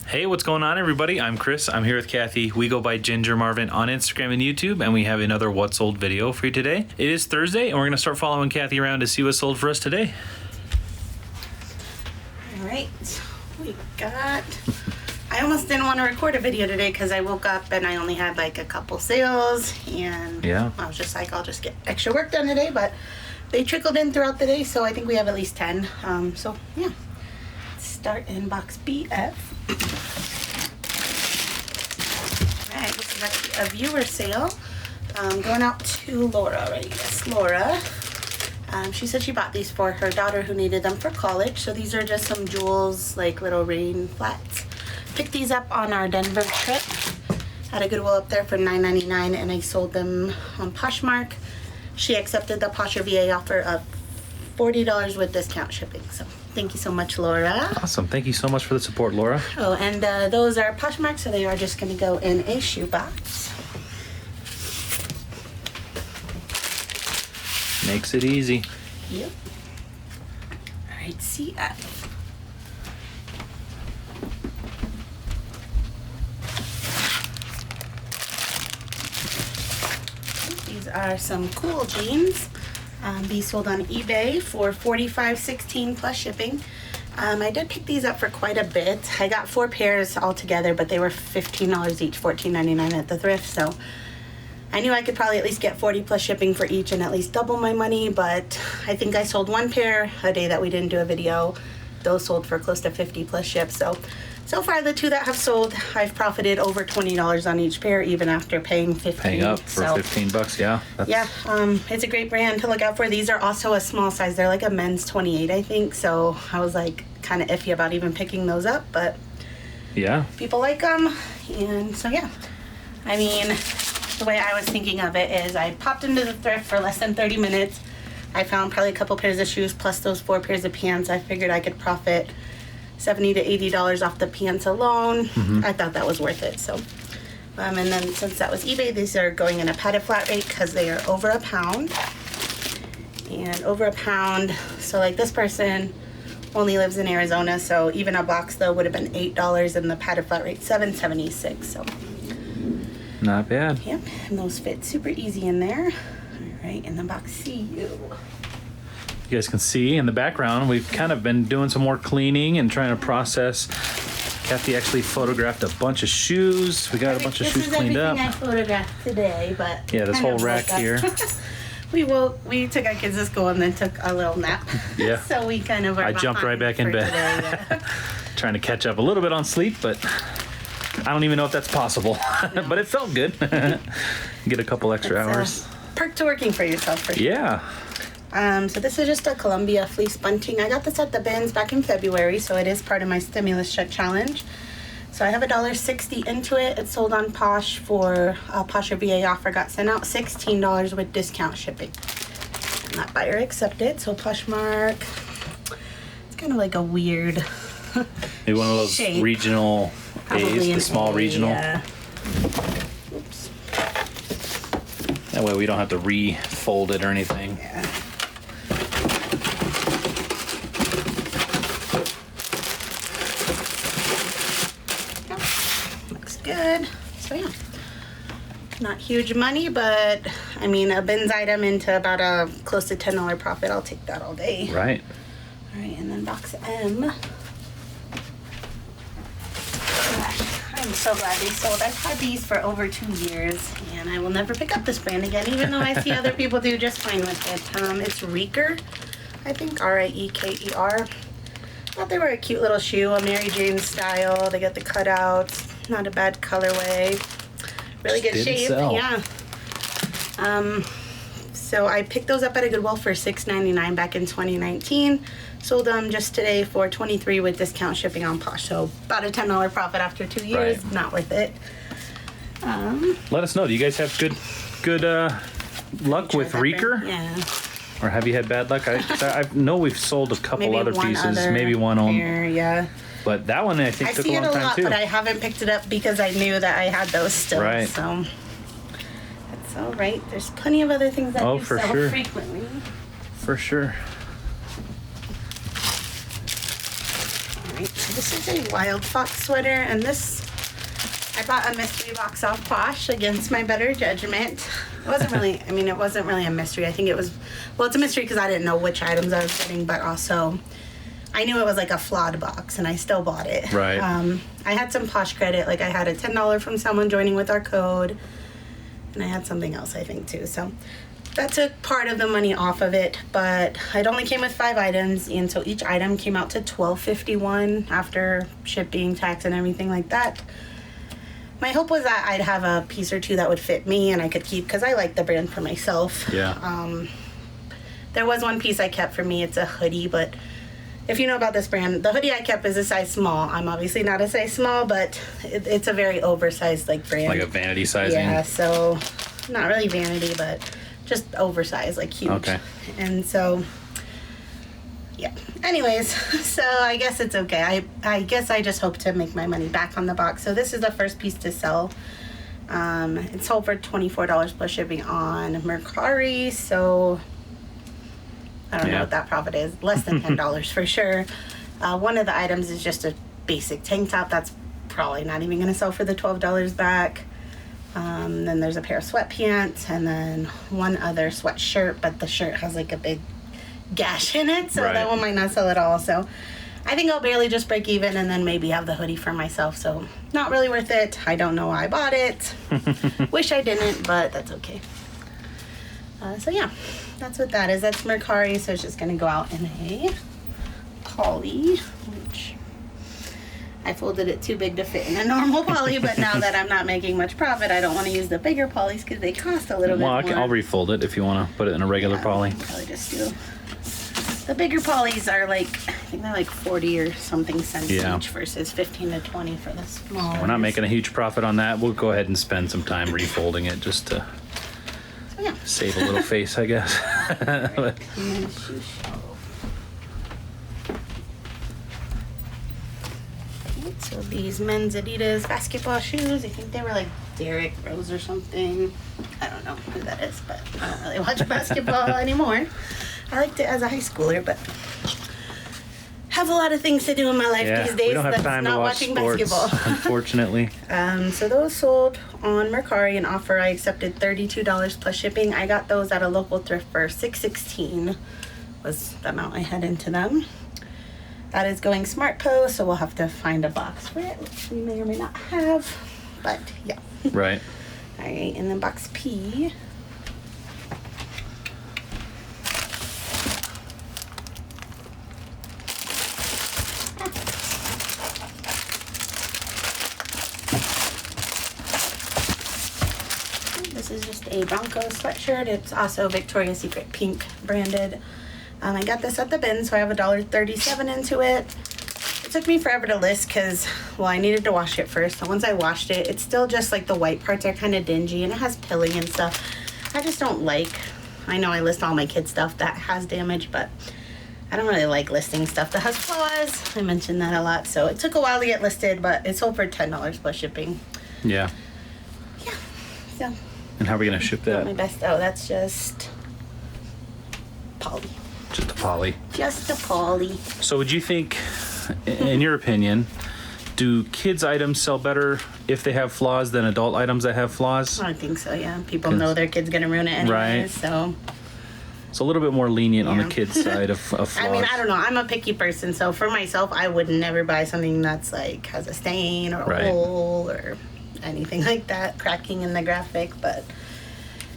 Hey, what's going on, everybody? I'm Chris. I'm here with Kathy. We go by Ginger Marvin on Instagram and YouTube, and we have another What Sold video for you today. It is Thursday, and we're going to start following Kathy around to see what sold for us today. All right, we got... I almost didn't want to record a video today because I woke up and I only had like a couple sales, and Yeah. I was just like, I'll just get extra work done today, but they trickled in throughout the day, so I think we have at least 10. So yeah, let's start in box BF. All right, this is actually a viewer sale. Going out to Laura already. Yes, Laura. She said she bought these for her daughter who needed them for college. So these are just some jewels, like little rain flats. Picked these up on our Denver trip. Had a Goodwill up there for $9.99, and I sold them on Poshmark. She accepted the Posher VA offer of $40 with discount shipping. So thank you so much, Laura. Awesome. Thank you so much for the support, Laura. Oh, and those are Poshmark, so they are just going to go in a shoebox. Makes it easy. Yep. All right, CF. These are some cool jeans. These sold on eBay for $45.16 plus shipping. I did pick these up for quite a bit. I got 4 pairs altogether, but they were $15 each, $14.99 at the thrift. So I knew I could probably at least get 40 plus shipping for each and at least double my money. But I think I sold 1 pair a day that we didn't do a video. Those sold for close to 50 plus ship. So far, the 2 that have sold, I've profited over $20 on each pair, even after paying $15. Paying up for $15, yeah. Yeah, it's a great brand to look out for. These are also a small size. They're like a men's 28, I think. So I was like kind of iffy about even picking those up, but Yeah. people like them. And so yeah, I mean, the way I was thinking of it is I popped into the thrift for less than 30 minutes. I found probably a couple pairs of shoes plus those 4 pairs of pants. I figured I could profit $70 to $80 off the pants alone. I thought that was worth it. So, and then since that was eBay, these are going in a padded flat rate because they are over a pound. And over a pound, so like this person only lives in Arizona, so even a box though would have been $8, and the padded flat rate $7.76. So Not bad. yep, and those fit super easy in there. All right, in the box CU. You guys can see in the background, we've kind of been doing some more cleaning and trying to process. Kathy actually photographed a bunch of shoes. We got a bunch of shoes cleaned up. This is everything I photographed today, but Yeah, this kind whole of rack woke up. here. We took our kids to school and then took a little nap. Yeah. So we kind of were I jumped right back in for bed. today, yeah. Trying to catch up a little bit on sleep, but I don't even know if that's possible. But it felt good. Get a couple extra It's, hours. Perk to working for yourself for sure. Yeah. So this is just a Columbia fleece bunting. I got this at the bins back in February, so it is part of my stimulus check challenge. So I have $1.60 into it. It's sold on Posh for a Posher VA offer. Got sent out $16 with discount shipping. And that buyer accepted. So Poshmark, it's kind of like a weird Maybe one of those shape. regional A's, Probably the an small A, regional. yeah. Oops. That way we don't have to refold it or anything. Yeah. Yep. Looks good. So yeah, not huge money, but I mean a bins item into about a close to $10 profit. I'll take that all day. Right. All right, and then box M. I'm so glad they sold. I've had these for over 2 years, and I will never pick up this brand again, even though I see other people do just fine with it. It's Reeker, I think, R-I-E-K-E-R. Thought they were a cute little shoe, a Mary Jane style. They got the cutouts, not a bad colorway, really good Didn't shape. sell. Yeah. So I picked those up at a Goodwill for $6.99 back in 2019. Sold them just today for $23 with discount shipping on Posh. So about a $10 profit after 2 years. Right. Not worth it. Let us know. Do you guys have good luck with Reeker? Yeah. Or have you had bad luck? I know we've sold a couple Maybe other one pieces, other maybe one on. pair, yeah. But that one I think I took see a it long a time lot, too. but I haven't picked it up because I knew that I had those still. Right. So that's all right. There's plenty of other things that Oh, do for sell sure. frequently. For sure. All right. This is a Wild Fox sweater, and this, I bought a mystery box off Posh against my better judgment. It wasn't really, I mean, it wasn't really a mystery. I think it was, well, it's a mystery because I didn't know which items I was getting, but also I knew it was like a flawed box, and I still bought it. Right. I had some Posh credit, like I had a $10 from someone joining with our code, and I had something else, I think, too. So that took part of the money off of it, but it only came with 5 items, and so each item came out to $12.51 after shipping, tax, and everything like that. My hope was that I'd have a piece or two that would fit me and I could keep, because I like the brand for myself. Yeah. There was one piece I kept for me. It's a hoodie, but if you know about this brand, the hoodie I kept is a size small. I'm obviously not a size small, but it's a very oversized like brand. Like a vanity sizing? Yeah, so not really vanity, but just oversized, like huge. Okay. And so, yeah. Anyways, so I guess it's okay. I guess I just hope to make my money back on the box. So this is the first piece to sell. It sold for $24 plus shipping on Mercari, so I don't know what that profit is. Less than $10 for sure. One of the items is just a basic tank top. That's probably not even going to sell for the $12 back. Then there's a pair of sweatpants and then one other sweatshirt, but the shirt has like a big gash in it, so that one might not sell at all. So I think I'll barely just break even and then maybe have the hoodie for myself. So not really worth it. I don't know why I bought it. Wish I didn't, but that's okay. So yeah, that's what that is. That's Mercari, so it's just going to go out in a poly, which I folded it too big to fit in a normal poly, but now that I'm not making much profit, I don't want to use the bigger polys because they cost a little bit more. I'll refold it if you want to put it in a regular poly. I'll probably just do. The bigger polys are like, I think they're like 40 or something cents each versus 15 to 20 for the small. We're not making a huge profit on that. We'll go ahead and spend some time refolding it just to save a little face, I guess. So these men's Adidas basketball shoes, I think they were like Derrick Rose or something. I don't know who that is, but I don't really watch basketball anymore. I liked it as a high schooler, but have a lot of things to do in my life these days. We don't have time to watch sports, unfortunately. So those sold on Mercari, an offer I accepted $32 plus shipping. I got those at a local thrift for $6.16 was the amount I had into them. That is going Smart Post, so we'll have to find a box for it, which we may or may not have, but yeah. Right. All right, and then box P. This is just a Bronco sweatshirt. It's also Victoria's Secret pink branded. I got this at the bin, so I have $1.37 into it. It took me forever to list because, well, I needed to wash it first. So once I washed it, it's still just like the white parts are kind of dingy and it has pilling and stuff. I just don't like, I know I list all my kids' stuff that has damage, but I don't really like listing stuff that has flaws. I mentioned that a lot. So it took a while to get listed, but it sold for $10 plus shipping. Yeah. Yeah. So. And how are we going to ship that? My best. Oh, that's just poly. Just a poly. Just a poly. So would you think, in your opinion, do kids' items sell better if they have flaws than adult items that have flaws? I think so, yeah. People know their kid's going to ruin it anyway, so. It's a little bit more lenient on the kids' side of flaws. I mean, I don't know. I'm a picky person, so for myself, I would never buy something that's like has a stain or a hole or anything like that, cracking in the graphic, but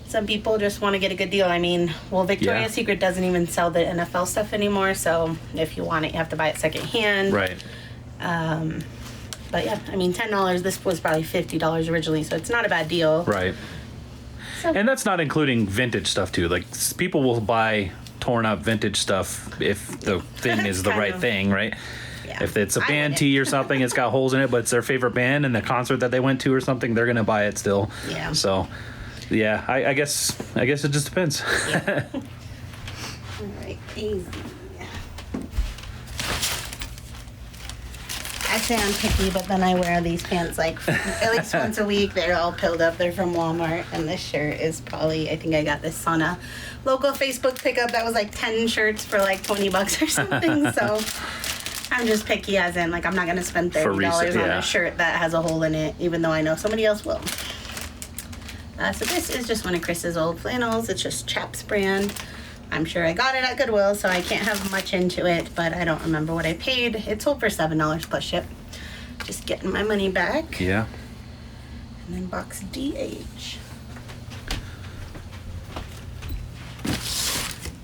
some people just want to get a good deal. I mean, well, Victoria's Secret doesn't even sell the NFL stuff anymore, so if you want it, you have to buy it secondhand. Right. But yeah, I mean, $10, this was probably $50 originally, so it's not a bad deal. Right. So, and that's not including vintage stuff, too. Like, people will buy torn up vintage stuff if the thing is the right thing, right? Yeah. If it's a band tee or something, it's got holes in it, but it's their favorite band and the concert that they went to or something, they're going to buy it still. Yeah. So, yeah, I guess it just depends. Yeah. All right, easy. I say I'm picky, but then I wear these pants like at least once a week. They're all pilled up. They're from Walmart, and this shirt is probably, I think I got this on a local Facebook pickup that was like 10 shirts for like $20 or something. So I'm just picky as in, like, I'm not going to spend $30 on a shirt that has a hole in it, even though I know somebody else will. So this is just one of Chris's old flannels. It's just Chaps brand. I'm sure I got it at Goodwill, so I can't have much into it, but I don't remember what I paid. It sold for $7 plus ship. Just getting my money back. Yeah. And then box DH.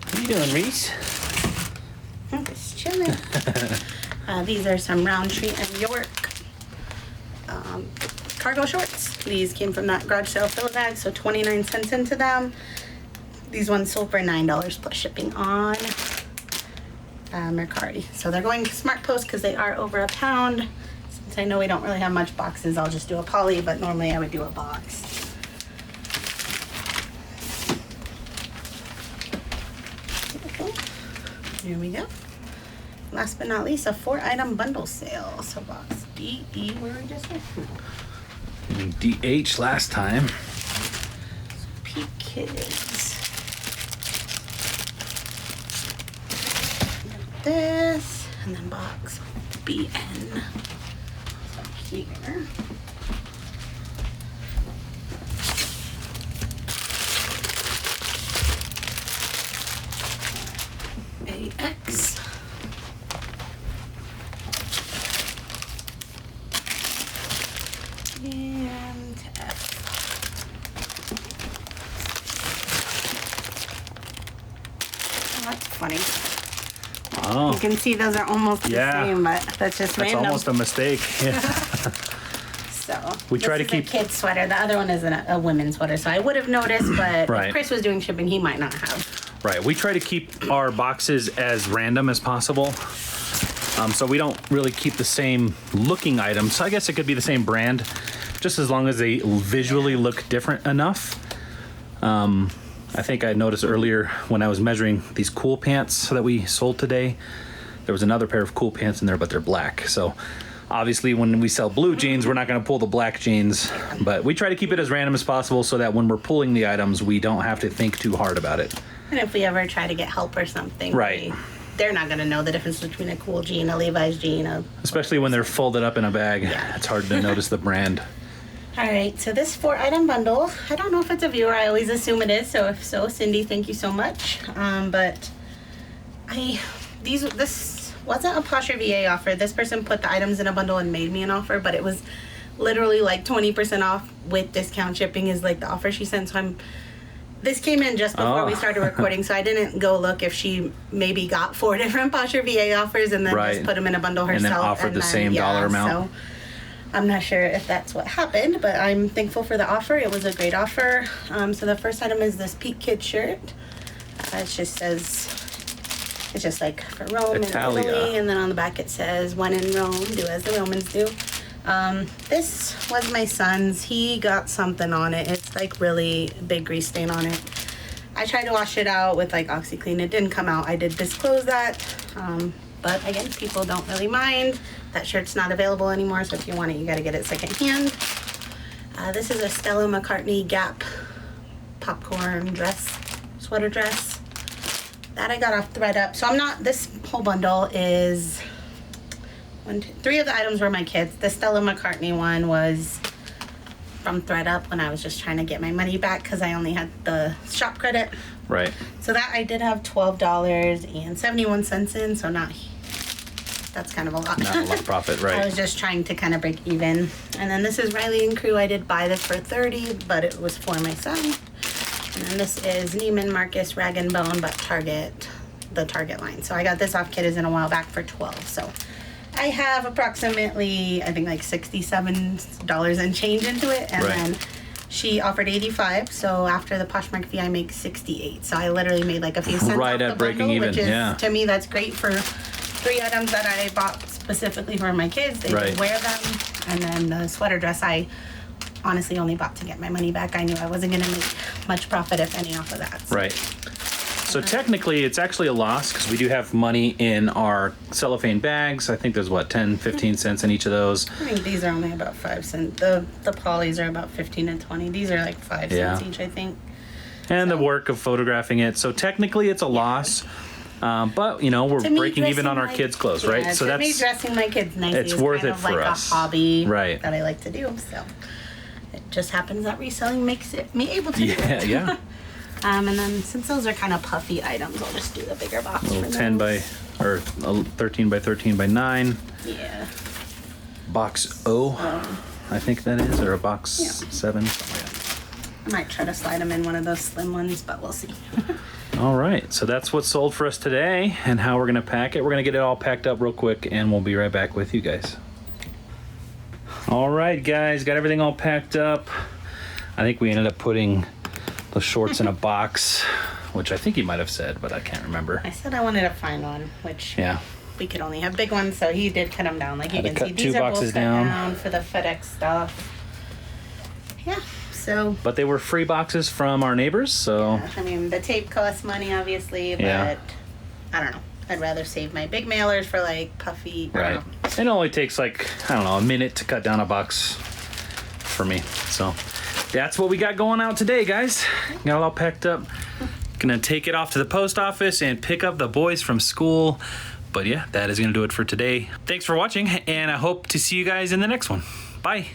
What are you doing, Reese? I'm just chilling. These are some Roundtree and York cargo shorts. These came from that garage sale fill bag, so 29 cents into them. These ones sold for $9 plus shipping on Mercari. So they're going to Smart Post because they are over a pound. Since I know we don't really have much boxes, I'll just do a poly, but normally I would do a box. Here we go. Last but not least, a 4-item bundle sale. So box DE, where we just went? DH last time. Peak Kids. This, and then box BN. So here. AX. And F. Oh, that's funny. Oh. You can see those are almost the same, but that's just random. That's almost a mistake. Yeah. So we try to keep a kid's sweater. The other one is a women's sweater, so I would have noticed, but right. If Chris was doing shipping, he might not have. Right. We try to keep our boxes as random as possible. So we don't really keep the same looking items. I guess it could be the same brand, just as long as they visually look different enough. I think I noticed earlier when I was measuring these cool pants that we sold today, there was another pair of cool pants in there, but they're black. So obviously when we sell blue jeans, we're not going to pull the black jeans, but we try to keep it as random as possible so that when we're pulling the items, we don't have to think too hard about it. And if we ever try to get help or something, right. They're not going to know the difference between a cool jean, a Levi's jean. Especially when they're folded up in a bag. Yeah. It's hard to notice the brand. All right, so this 4-item bundle, I don't know if it's a viewer. I always assume it is. So if so, Cindy, thank you so much. But this wasn't a Posher VA offer. This person put the items in a bundle and made me an offer, but it was literally like 20% off with discount shipping is like the offer she sent. So this came in just before we started recording, so I didn't go look if she maybe got 4 different Posher VA offers and then just put them in a bundle herself. And then offered the same dollar amount. So I'm not sure if that's what happened, but I'm thankful for the offer. It was a great offer. So the first item is this Peak Kid shirt. It just says, it's just like for Rome and Italy, and then on the back it says, "When in Rome, do as the Romans do." This was my son's. He got something on it. It's like really big grease stain on it. I tried to wash it out with like OxyClean. It didn't come out. I did disclose that. But again, people don't really mind. That shirt's not available anymore, so if you want it, you gotta get it secondhand. This is a Stella McCartney Gap popcorn dress, sweater dress. That I got off ThreadUp. So this whole bundle is 3 of the items were my kids. The Stella McCartney one was from ThreadUp when I was just trying to get my money back because I only had the shop credit. Right. So that I did have $12.71 in, so that's kind of a lot. Not a lot of profit, right. I was just trying to kind of break even. And then this is Riley and Crew. I did buy this for $30, but it was for my son. And then this is Neiman Marcus Rag & Bone, but the Target line. So I got this off Kiddies a while back for $12. So I have approximately, I think like $67 and change into it. And then she offered $85. So after the Poshmark fee, I make $68. So I literally made like a few cents right off at the breaking bundle, even. which is, to me, that's great for 3 items that I bought specifically for my kids. They could wear them. And then the sweater dress I honestly only bought to get my money back. I knew I wasn't going to make much profit, if any, off of that. So. Right. So technically, it's actually a loss because we do have money in our cellophane bags. I think there's, 10, 15 cents in each of those. I think these are only about 5 cents. The polys are about 15 and 20. These are like 5 cents each, I think. And the work of photographing it. So technically, it's a loss. But you know, we're To me, breaking even on our dressing kids' clothes, yeah, right? So to me, that's dressing my kids nicely it's is worth kind it of for like us. a hobby Right. that I like to do. So it just happens that reselling makes me able to do it. yeah. And then since those are kind of puffy items, I'll just do the bigger box for Little those. 10 by or 13 by 13 by 9 Yeah. box O, I think that is, or a box Yeah. 7. I might try to slide them in one of those slim ones, but we'll see. All right, so that's what sold for us today and how we're gonna pack it. We're gonna get it all packed up real quick and we'll be right back with you guys. All right, guys, got everything all packed up. I think we ended up putting the shorts in a box, which I think he might have said, but I can't remember. I said I wanted to find one, which Yeah. we could only have big ones, so he did cut them down. Like you Had to can cut see, two these are boxes both cut down. down for the FedEx stuff. Yeah, so But they were free boxes from our neighbors, so I mean, the tape costs money, obviously, but Yeah. I don't know. I'd rather save my big mailers for like puffy. I right. don't know. It only takes like, I don't know, a minute to cut down a box for me. So that's what we got going out today, guys. Got it all packed up. Gonna take it off to the post office and pick up the boys from school. But yeah, that is gonna do it for today. Thanks for watching, and I hope to see you guys in the next one. Bye.